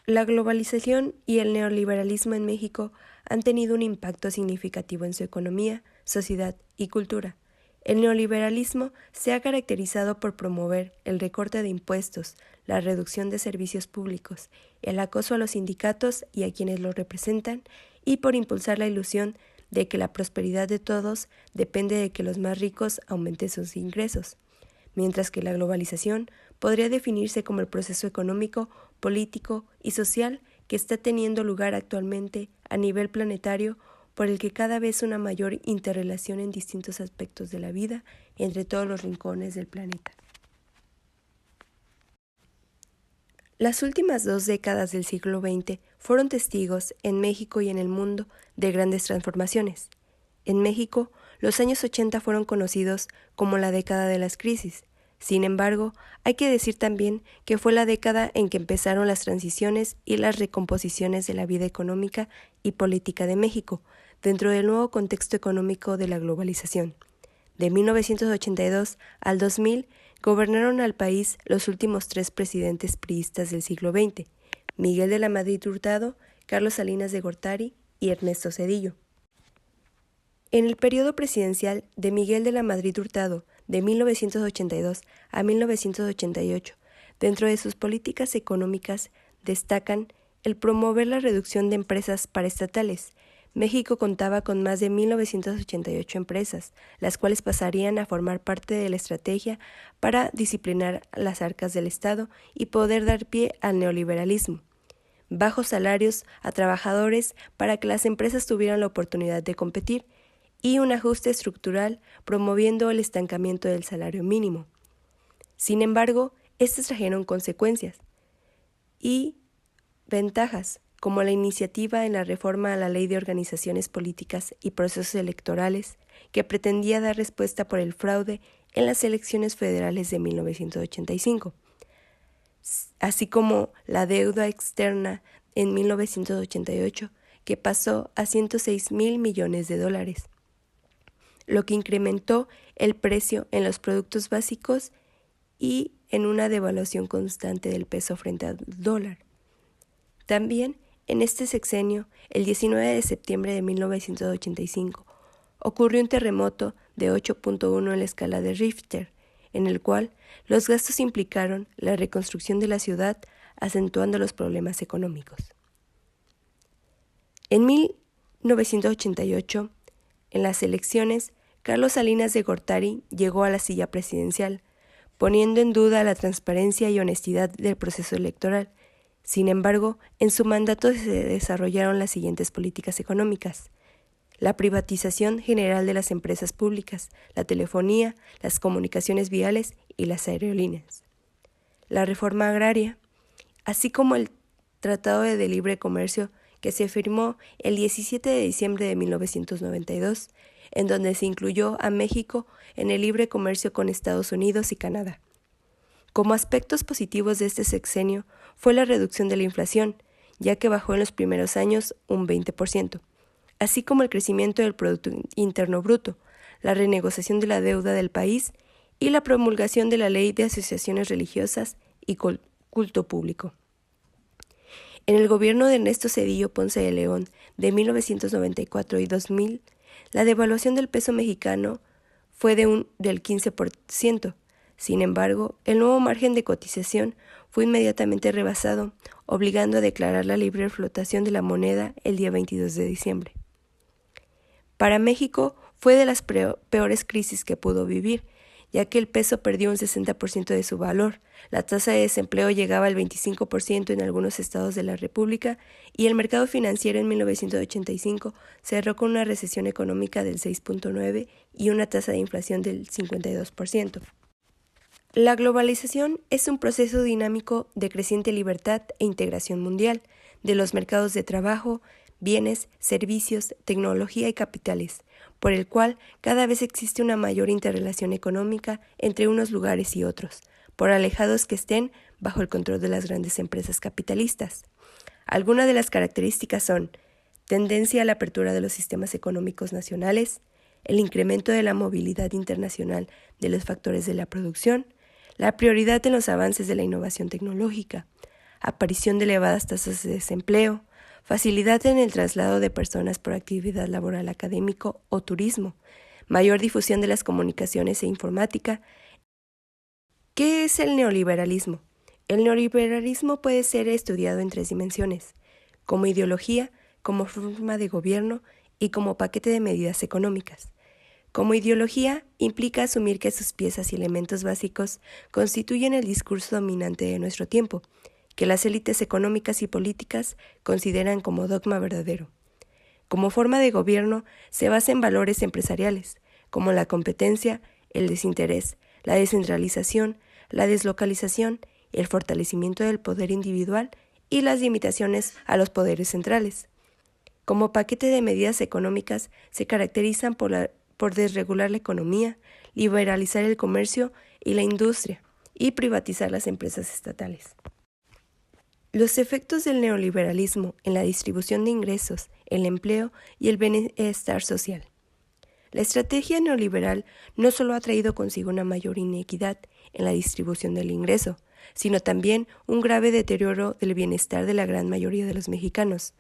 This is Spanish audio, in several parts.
La globalización y el neoliberalismo en México han tenido un impacto significativo en su economía, sociedad y cultura. El neoliberalismo se ha caracterizado por promover el recorte de impuestos, la reducción de servicios públicos, el acoso a los sindicatos y a quienes los representan, y por impulsar la ilusión de que la prosperidad de todos depende de que los más ricos aumenten sus ingresos, mientras que la globalización podría definirse como el proceso económico, político y social que está teniendo lugar actualmente a nivel planetario, por el que cada vez una mayor interrelación en distintos aspectos de la vida entre todos los rincones del planeta. Las últimas 2 décadas del siglo XX fueron testigos, en México y en el mundo, de grandes transformaciones. En México, los años 80 fueron conocidos como la década de las crisis. Sin embargo, hay que decir también que fue la década en que empezaron las transiciones y las recomposiciones de la vida económica y política de México, dentro del nuevo contexto económico de la globalización. De 1982 al 2000, gobernaron al país los últimos 3 presidentes priistas del siglo XX, Miguel de la Madrid Hurtado, Carlos Salinas de Gortari y Ernesto Zedillo. En el periodo presidencial de Miguel de la Madrid Hurtado, de 1982 a 1988, dentro de sus políticas económicas destacan el promover la reducción de empresas paraestatales. México contaba con más de 1.988 empresas, las cuales pasarían a formar parte de la estrategia para disciplinar las arcas del Estado y poder dar pie al neoliberalismo. Bajos salarios a trabajadores para que las empresas tuvieran la oportunidad de competir, y un ajuste estructural promoviendo el estancamiento del salario mínimo. Sin embargo, estas trajeron consecuencias y ventajas, como la iniciativa en la reforma a la Ley de Organizaciones Políticas y Procesos Electorales, que pretendía dar respuesta por el fraude en las elecciones federales de 1985, así como la deuda externa en 1988, que pasó a $106,000 millones, lo que incrementó el precio en los productos básicos y en una devaluación constante del peso frente al dólar. También, en este sexenio, el 19 de septiembre de 1985, ocurrió un terremoto de 8.1 en la escala de Richter, en el cual los gastos implicaron la reconstrucción de la ciudad, acentuando los problemas económicos. En 1988, en las elecciones, Carlos Salinas de Gortari llegó a la silla presidencial, poniendo en duda la transparencia y honestidad del proceso electoral. Sin embargo, en su mandato se desarrollaron las siguientes políticas económicas: la privatización general de las empresas públicas, la telefonía, las comunicaciones viales y las aerolíneas, la reforma agraria, así como el Tratado de Libre Comercio que se firmó el 17 de diciembre de 1992, en donde se incluyó a México en el libre comercio con Estados Unidos y Canadá. Como aspectos positivos de este sexenio fue la reducción de la inflación, ya que bajó en los primeros años un 20%, así como el crecimiento del Producto Interno Bruto, la renegociación de la deuda del país y la promulgación de la Ley de Asociaciones Religiosas y Culto Público. En el gobierno de Ernesto Zedillo Ponce de León de 1994 y 2000, la devaluación del peso mexicano fue del 15%. Sin embargo, el nuevo margen de cotización fue inmediatamente rebasado, obligando a declarar la libre flotación de la moneda el día 22 de diciembre. Para México fue de las peores crisis que pudo vivir, ya que el peso perdió un 60% de su valor, la tasa de desempleo llegaba al 25% en algunos estados de la República y el mercado financiero en 1985 cerró con una recesión económica del 6.9% y una tasa de inflación del 52%. La globalización es un proceso dinámico de creciente libertad e integración mundial de los mercados de trabajo, bienes, servicios, tecnología y capitales, por el cual cada vez existe una mayor interrelación económica entre unos lugares y otros, por alejados que estén bajo el control de las grandes empresas capitalistas. Algunas de las características son: tendencia a la apertura de los sistemas económicos nacionales, el incremento de la movilidad internacional de los factores de la producción, la prioridad en los avances de la innovación tecnológica, aparición de elevadas tasas de desempleo, facilidad en el traslado de personas por actividad laboral, académico o turismo, mayor difusión de las comunicaciones e informática. ¿Qué es el neoliberalismo? El neoliberalismo puede ser estudiado en 3 dimensiones: como ideología, como forma de gobierno y como paquete de medidas económicas. Como ideología, implica asumir que sus piezas y elementos básicos constituyen el discurso dominante de nuestro tiempo, que las élites económicas y políticas consideran como dogma verdadero. Como forma de gobierno, se basa en valores empresariales, como la competencia, el desinterés, la descentralización, la deslocalización, el fortalecimiento del poder individual y las limitaciones a los poderes centrales. Como paquete de medidas económicas, se caracterizan por desregular la economía, liberalizar el comercio y la industria, y privatizar las empresas estatales. Los efectos del neoliberalismo en la distribución de ingresos, el empleo y el bienestar social. La estrategia neoliberal no solo ha traído consigo una mayor inequidad en la distribución del ingreso, sino también un grave deterioro del bienestar de la gran mayoría de los mexicanos.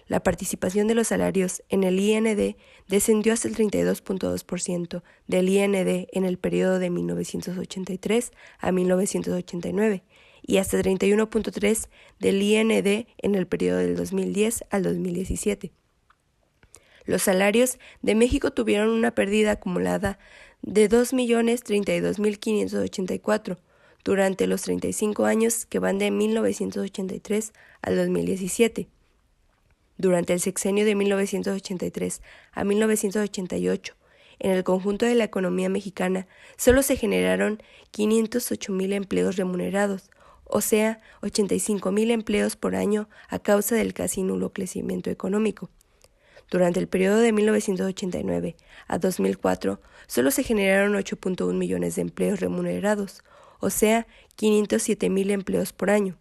La participación de los salarios en el IND descendió hasta el 32.2% del IND en el periodo de 1983 a 1989 y hasta 31.3% del IND en el periodo del 2010 al 2017. Los salarios de México tuvieron una pérdida acumulada de 2.032.584 durante los 35 años que van de 1983 al 2017. Durante el sexenio de 1983 a 1988, en el conjunto de la economía mexicana, solo se generaron 508.000 empleos remunerados, o sea, 85.000 empleos por año a causa del casi nulo crecimiento económico. Durante el periodo de 1989 a 2004, solo se generaron 8.1 millones de empleos remunerados, o sea, 507.000 empleos por año.